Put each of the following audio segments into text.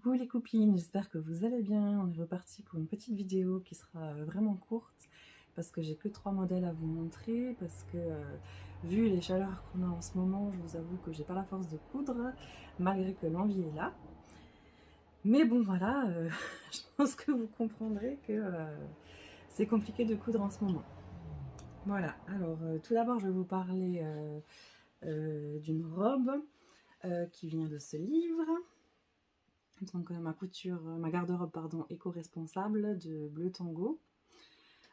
Coucou les copines, j'espère que vous allez bien. On est reparti pour une petite vidéo qui sera vraiment courte parce que j'ai que 3 modèles à vous montrer parce que vu les chaleurs qu'on a en ce moment, je vous avoue que j'ai pas la force de coudre malgré que l'envie est là. Mais bon voilà, je pense que vous comprendrez que c'est compliqué de coudre en ce moment. Voilà, alors tout d'abord je vais vous parler d'une robe qui vient de ce livre. Donc ma garde-robe pardon, éco-responsable de Bleu Tango.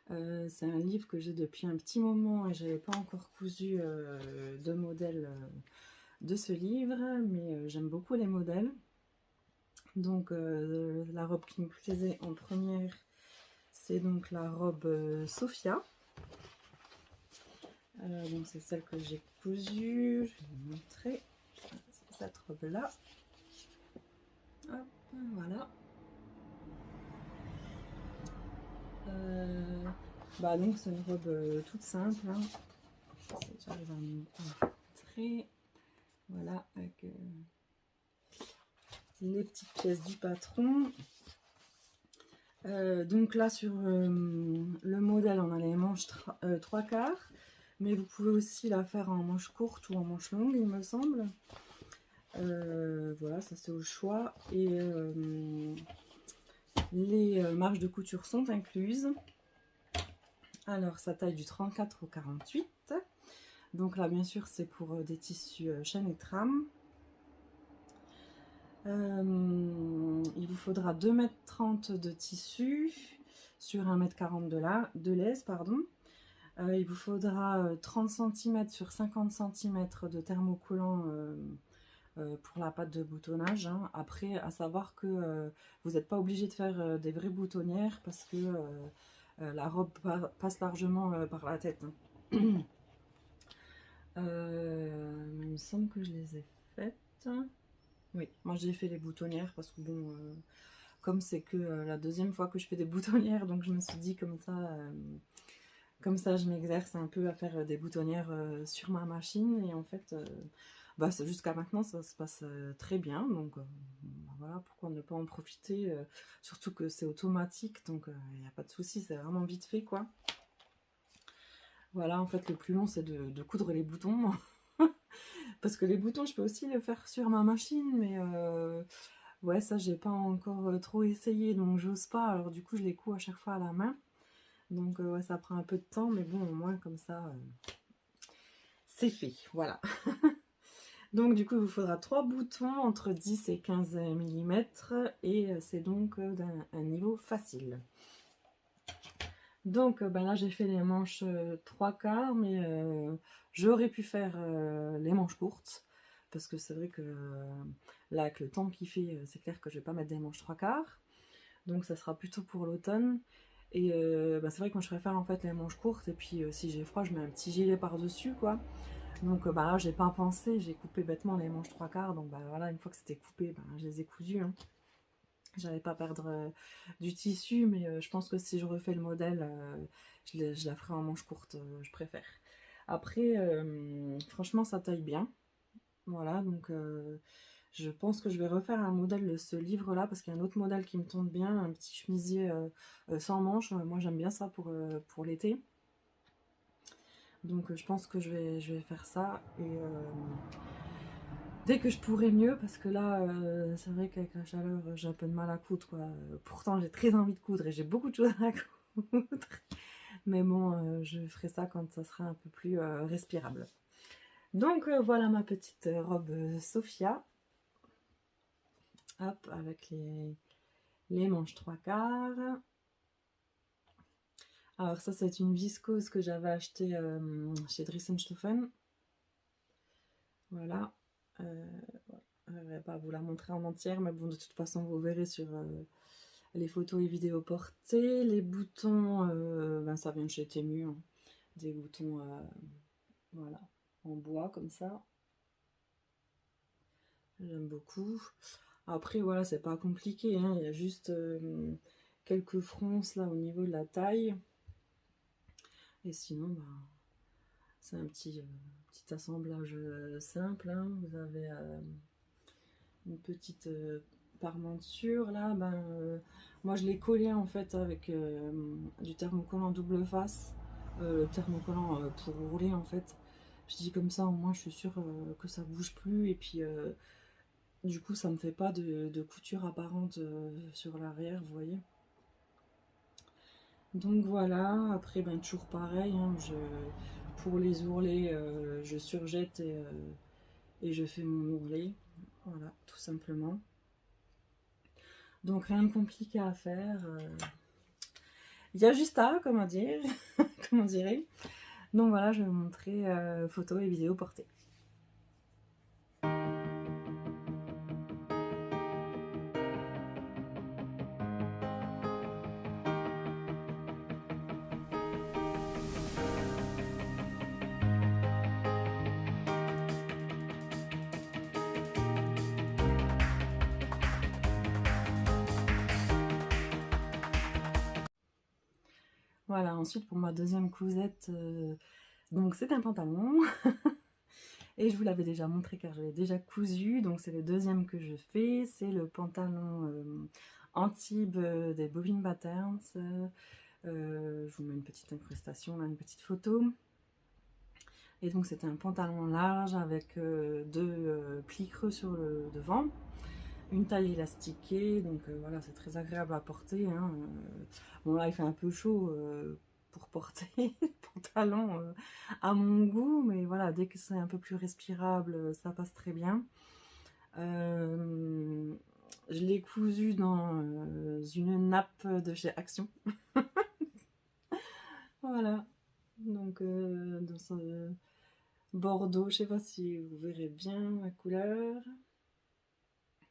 C'est un livre que j'ai depuis un petit moment et j'avais pas encore cousu de modèle de ce livre, mais j'aime beaucoup les modèles. Donc la robe qui me plaisait en première, c'est donc la robe Sophia. Donc c'est celle que j'ai cousue, je vais vous montrer. C'est cette robe là. Hop, voilà. Donc c'est une robe toute simple, hein. J'arrive à montrer, voilà, avec les petites pièces du patron. Donc là sur le modèle on a les manches 3/4, mais vous pouvez aussi la faire en manche courte ou en manche longue il me semble. Voilà, ça c'est au choix, et les marges de couture sont incluses. Alors ça taille du 34 au 48. Donc là bien sûr c'est pour des tissus chaîne et trame. Il vous faudra 2,30 m de tissu sur 1,40 m de laisse, pardon. Il vous faudra 30 cm sur 50 cm de thermocollant pour la pâte de boutonnage, hein. Après, à savoir que vous n'êtes pas obligé de faire des vraies boutonnières parce que la robe passe largement par la tête, hein. Il me semble que je les ai faites. Oui, moi j'ai fait les boutonnières parce que bon, comme c'est que la deuxième fois que je fais des boutonnières, donc je me suis dit comme ça je m'exerce un peu à faire des boutonnières sur ma machine, et en fait jusqu'à maintenant ça se passe très bien, donc voilà, pourquoi ne pas en profiter, surtout que c'est automatique, donc il n'y a pas de souci, c'est vraiment vite fait quoi. Voilà, en fait le plus long c'est de coudre les boutons. Parce que les boutons, je peux aussi le faire sur ma machine, mais ouais, ça, j'ai pas encore trop essayé, donc j'ose pas. Alors du coup, je les couds à chaque fois à la main. Donc ouais, ça prend un peu de temps, mais bon, au moins comme ça, c'est fait. Voilà. Donc du coup, il vous faudra 3 boutons entre 10 et 15 mm, et c'est donc d'un niveau facile. Donc là, j'ai fait les manches 3/4, mais j'aurais pu faire les manches courtes. Parce que c'est vrai que là, avec le temps qu'il fait, c'est clair que je vais pas mettre des manches 3/4. Donc ça sera plutôt pour l'automne. Et c'est vrai que moi je préfère en fait les manches courtes. Et puis si j'ai froid, je mets un petit gilet par-dessus, quoi. Donc là, j'ai pas pensé, j'ai coupé bêtement les manches 3/4. Donc voilà, une fois que c'était coupé, je les ai cousues, hein. J'allais pas perdre du tissu, mais je pense que si je refais le modèle, je la ferai en manches courtes, je préfère. Après, franchement, ça taille bien. Voilà, donc je pense que je vais refaire un modèle de ce livre-là, parce qu'il y a un autre modèle qui me tombe bien, un petit chemisier sans manches. Moi, j'aime bien ça pour l'été. Donc je pense que je vais faire ça, et dès que je pourrai mieux, parce que là, c'est vrai qu'avec la chaleur, j'ai un peu de mal à coudre, quoi. Pourtant, j'ai très envie de coudre et j'ai beaucoup de choses à coudre. Mais bon, je ferai ça quand ça sera un peu plus respirable. Donc voilà ma petite robe Sophia. Hop, avec les manches 3/4. Alors ça, c'est une viscose que j'avais achetée chez Dressenstoffen. Voilà. Je ne vais pas vous la montrer en entière, mais bon, de toute façon, vous verrez sur les photos et vidéos portées. Les boutons, ça vient de chez Temu, hein. Des boutons, voilà, en bois comme ça. J'aime beaucoup. Après, voilà, c'est pas compliqué, hein. Il y a juste quelques fronces là au niveau de la taille. Et sinon, c'est un petit assemblage simple, hein. Vous avez une petite parmenture là, moi je l'ai collé en fait avec du thermocollant double face, le thermocollant pour rouler en fait. Je dis comme ça, au moins je suis sûre que ça bouge plus, et puis du coup ça me fait pas de couture apparente sur l'arrière, vous voyez. Donc voilà, après toujours pareil, hein, pour les ourlets je surjette et je fais mon ourlet, voilà, tout simplement. Donc rien de compliqué à faire, il y a juste à, comment dire, comment dirait. Donc voilà, je vais vous montrer photos et vidéos portées. Voilà, ensuite pour ma deuxième cousette, donc c'est un pantalon. Et je vous l'avais déjà montré car je l'ai déjà cousu, donc c'est le deuxième que je fais. C'est le pantalon Antibes des Bovine Patterns. Je vous mets une petite incrustation, là, une petite photo. Et donc c'est un pantalon large avec deux plis creux sur le devant. Une taille élastiquée, donc voilà, c'est très agréable à porter, hein. Bon là il fait un peu chaud pour porter le pantalon à mon goût, mais voilà, dès que c'est un peu plus respirable, ça passe très bien. Je l'ai cousu dans une nappe de chez Action. Voilà, donc dans ce bordeaux, je sais pas si vous verrez bien la couleur.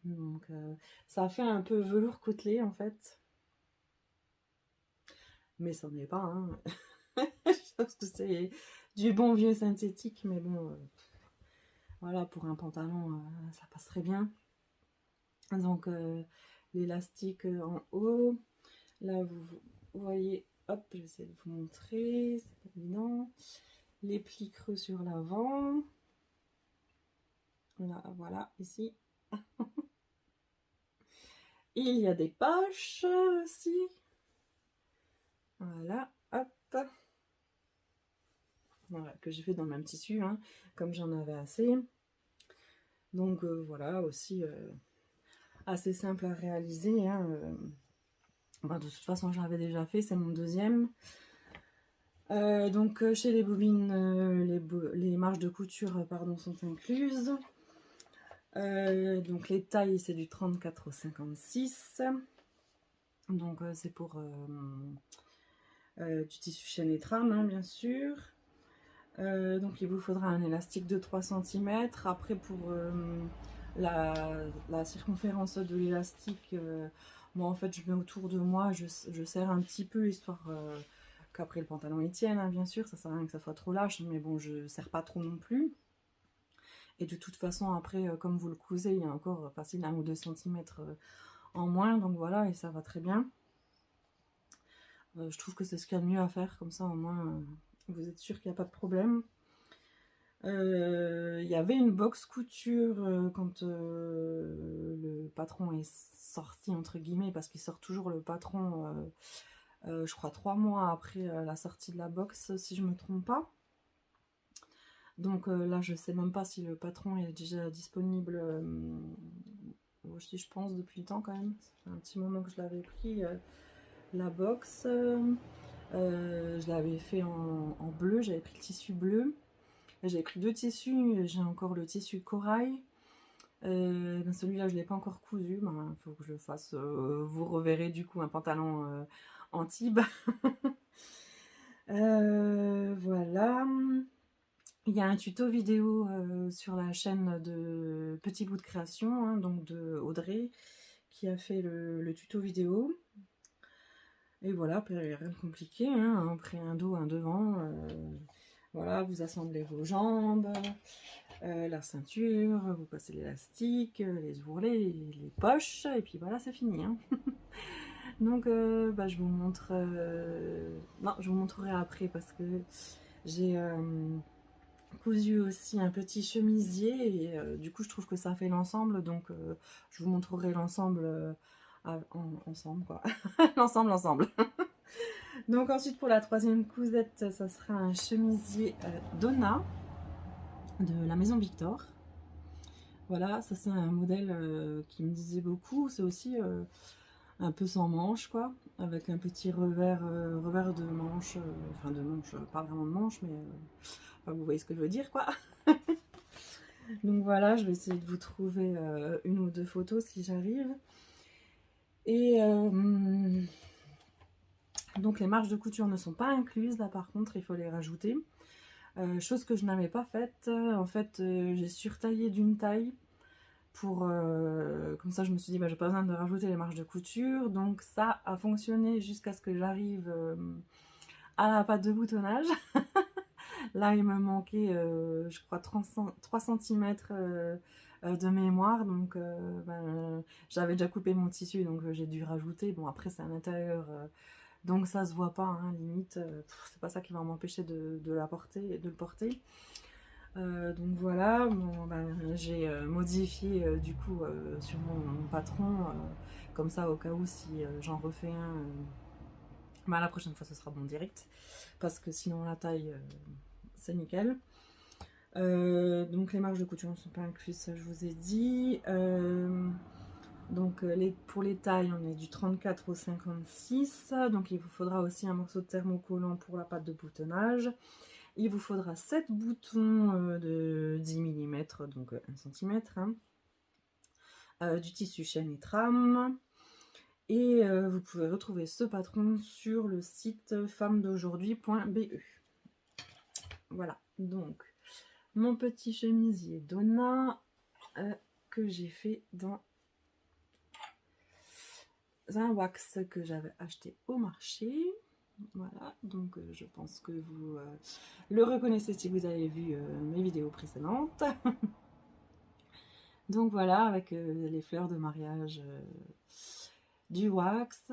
Donc ça fait un peu velours côtelé en fait, mais ça n'est pas, hein. Je pense que c'est du bon vieux synthétique, mais bon, voilà, pour un pantalon ça passe très bien. Donc l'élastique en haut, là vous voyez, hop, j'essaie de vous montrer, c'est pas évident, les plis creux sur l'avant, là, voilà, ici. Il y a des poches aussi. Voilà, hop. Voilà, que j'ai fait dans le même tissu, hein, comme j'en avais assez. Donc voilà, aussi assez simple à réaliser, hein. De toute façon, je l'avais déjà fait, c'est mon deuxième. Donc chez les bobines, les marges de couture pardon, sont incluses. Donc les tailles, c'est du 34 au 56. Donc c'est pour du tissu chaîne et trame, hein, bien sûr. Donc il vous faudra un élastique de 3 cm. Après pour la circonférence de l'élastique, moi en fait je mets autour de moi, je serre un petit peu histoire qu'après le pantalon il tienne, hein, bien sûr, ça sert à rien que ça soit trop lâche, mais bon, je serre pas trop non plus. Et de toute façon après comme vous le cousez, il y a encore facile 1 ou 2 cm en moins, donc voilà, et ça va très bien. Je trouve que c'est ce qu'il y a de mieux à faire, comme ça au moins vous êtes sûr qu'il n'y a pas de problème. Il y avait une box couture quand le patron est sorti, entre guillemets, parce qu'il sort toujours le patron, je crois 3 mois après la sortie de la box, si je me trompe pas. Donc là, je sais même pas si le patron est déjà disponible. Je pense depuis le temps quand même. Ça fait un petit moment que je l'avais pris, la box. Je l'avais fait en bleu, j'avais pris le tissu bleu. J'avais pris 2 tissus, j'ai encore le tissu corail. Celui-là, je ne l'ai pas encore cousu. Il faut que je le fasse. Vous reverrez du coup un pantalon Antibes. Voilà. Il y a un tuto vidéo sur la chaîne de Petit Bout de Création, hein, donc de Audrey, qui a fait le tuto vidéo. Et voilà, rien de compliqué, hein, après un dos, un devant. Voilà, vous assemblez vos jambes, la ceinture, vous passez l'élastique, les ourlets, les poches, et puis voilà, c'est fini, hein. Donc, je vous montre... non, je vous montrerai après parce que j'ai cousu aussi un petit chemisier et du coup je trouve que ça fait l'ensemble, donc je vous montrerai l'ensemble ensemble quoi. L'ensemble. Donc ensuite pour la troisième cousette, ça sera un chemisier Donna de la maison Victor. Voilà, ça c'est un modèle qui me disait beaucoup. C'est aussi un peu sans manche quoi, avec un petit revers de manche, enfin de manche, pas vraiment de manche, mais enfin, vous voyez ce que je veux dire quoi. Donc voilà, je vais essayer de vous trouver une ou deux photos si j'arrive. Et donc les marges de couture ne sont pas incluses, là par contre il faut les rajouter. Chose que je n'avais pas faite, en fait j'ai surtaillé d'une taille pour comme ça je me suis dit bah, j'ai pas besoin de rajouter les marges de couture, donc ça a fonctionné jusqu'à ce que j'arrive à la pâte de boutonnage. Là il me manquait je crois 3 cm de mémoire, donc ben, j'avais déjà coupé mon tissu, donc j'ai dû rajouter. Bon après c'est à l'intérieur, donc ça se voit pas, hein, limite, c'est pas ça qui va m'empêcher de le porter. Donc voilà, bon, ben, j'ai modifié du coup sur mon patron, comme ça au cas où si j'en refais un, ben, la prochaine fois ce sera bon direct, parce que sinon la taille c'est nickel. Donc les marges de couture ne sont pas incluses, ça je vous ai dit. Donc pour les tailles, on est du 34 au 56. Donc il vous faudra aussi un morceau de thermocollant pour la pâte de boutonnage. Il vous faudra 7 boutons de 10 mm, donc 1 cm. Hein. Du tissu chaîne et trame. Et vous pouvez retrouver ce patron sur le site femmesdaujourd'hui.be. Voilà, donc mon petit chemisier Donna que j'ai fait dans un wax que j'avais acheté au marché. Voilà, donc je pense que vous le reconnaissez si vous avez vu mes vidéos précédentes. Donc voilà, avec les fleurs de mariage du wax.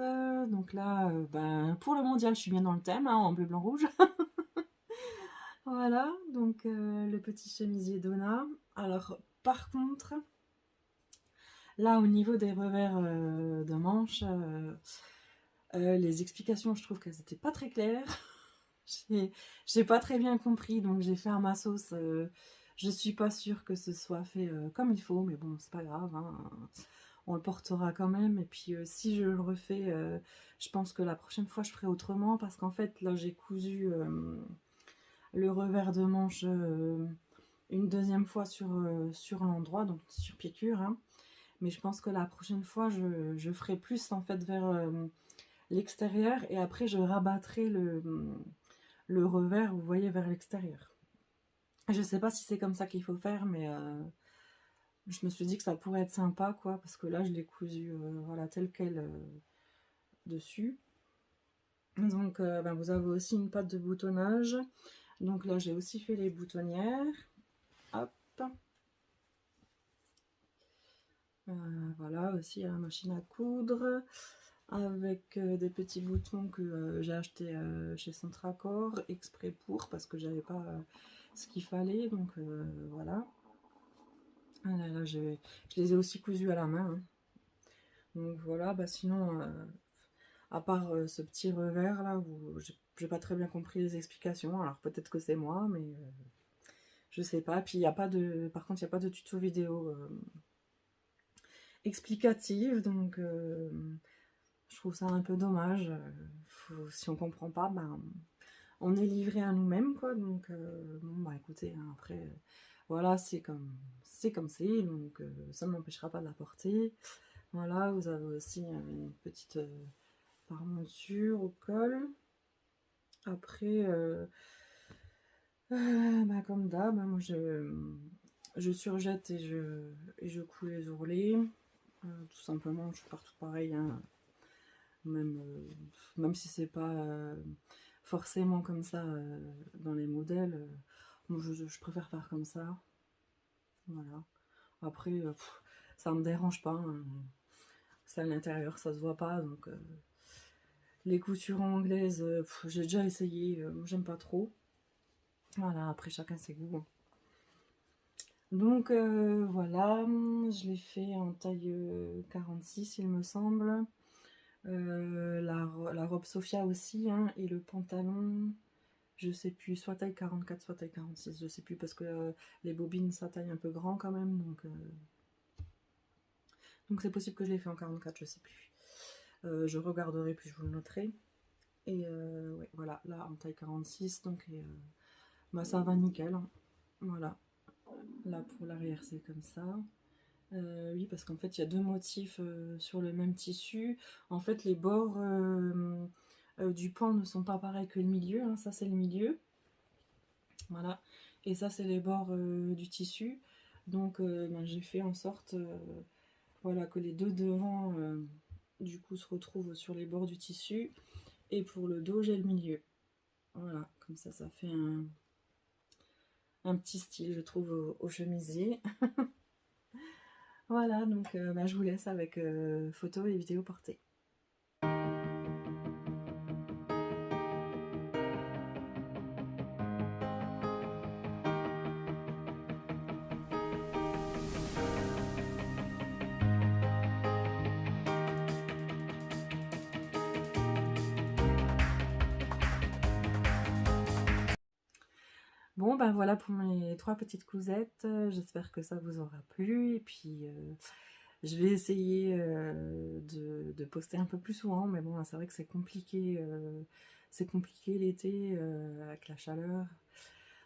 Donc là, ben, pour le mondial, je suis bien dans le thème, hein, en bleu, blanc, rouge. Voilà, donc le petit chemisier Donna. Alors, par contre, là, au niveau des revers de manches, les explications, je trouve qu'elles n'étaient pas très claires. J'ai pas très bien compris, donc j'ai fait à ma sauce. Je suis pas sûre que ce soit fait comme il faut, mais bon, c'est pas grave, hein. On le portera quand même. Et puis si je le refais, je pense que la prochaine fois je ferai autrement, parce qu'en fait là j'ai cousu le revers de manche une deuxième fois sur l'endroit, donc sur piqûre, hein. Mais je pense que la prochaine fois je ferai plus en fait vers l'extérieur, et après je rabattrai le revers, vous voyez, vers l'extérieur. Je sais pas si c'est comme ça qu'il faut faire, mais je me suis dit que ça pourrait être sympa, quoi, parce que là je l'ai cousu voilà, tel quel dessus. Donc ben, vous avez aussi une pâte de boutonnage. Donc là j'ai aussi fait les boutonnières. Hop. Voilà, aussi à la machine à coudre, avec des petits boutons que j'ai acheté chez Centracor exprès pour, parce que j'avais pas ce qu'il fallait, donc voilà. Là, je les ai aussi cousus à la main, hein. Donc voilà, bah sinon à part ce petit revers là où j'ai pas très bien compris les explications, alors peut-être que c'est moi, mais je sais pas. Puis il y a pas de, par contre il n'y a pas de tuto vidéo explicative, donc je trouve ça un peu dommage. Si on comprend pas, ben on est livré à nous-mêmes, quoi. Donc bon bah écoutez, hein, après voilà, c'est comme c'est, donc ça ne m'empêchera pas de la porter. Voilà, vous avez aussi une petite parmenture au col. Après bah, comme d'hab, hein, moi je surjette et je couds les ourlets. Tout simplement, je fais partout pareil, hein. Même si c'est pas forcément comme ça dans les modèles, moi je préfère faire comme ça. Voilà. Après, ça me dérange pas, hein. C'est à l'intérieur, ça se voit pas, donc les coutures anglaises, j'ai déjà essayé, j'aime pas trop. Voilà, après chacun ses goûts. Donc voilà, je l'ai fait en taille 46 il me semble. La robe Sophia aussi, hein, et le pantalon, je sais plus, soit taille 44, soit taille 46, je sais plus, parce que les bobines, ça taille un peu grand quand même, donc c'est possible que je l'ai fait en 44, je sais plus. Je regarderai, puis je vous le noterai. Et ouais, voilà, là en taille 46, donc bah, ça va nickel, hein. Voilà, là pour l'arrière c'est comme ça. Oui, parce qu'en fait il y a deux motifs sur le même tissu. En fait les bords du pan ne sont pas pareils que le milieu, hein. Ça c'est le milieu, voilà, et ça c'est les bords du tissu. Donc ben, j'ai fait en sorte voilà, que les deux devants du coup se retrouvent sur les bords du tissu, et pour le dos j'ai le milieu. Voilà, comme ça fait un petit style, je trouve, au chemisier. Voilà, donc bah, je vous laisse avec photos et vidéos portées. Bon, ben voilà pour mes 3 petites cousettes. J'espère que ça vous aura plu. Et puis, je vais essayer de poster un peu plus souvent. Mais bon, c'est vrai que c'est compliqué l'été avec la chaleur.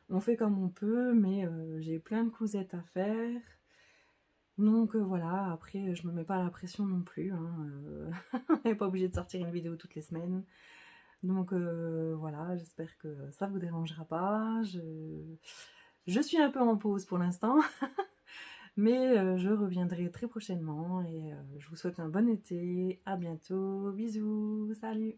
On fait comme on peut, mais j'ai plein de cousettes à faire. Donc voilà, après, je me mets pas la pression non plus, hein. On n'est pas obligé de sortir une vidéo toutes les semaines. Donc voilà, j'espère que ça vous dérangera pas. Je suis un peu en pause pour l'instant, mais je reviendrai très prochainement et je vous souhaite un bon été. À bientôt, bisous, salut!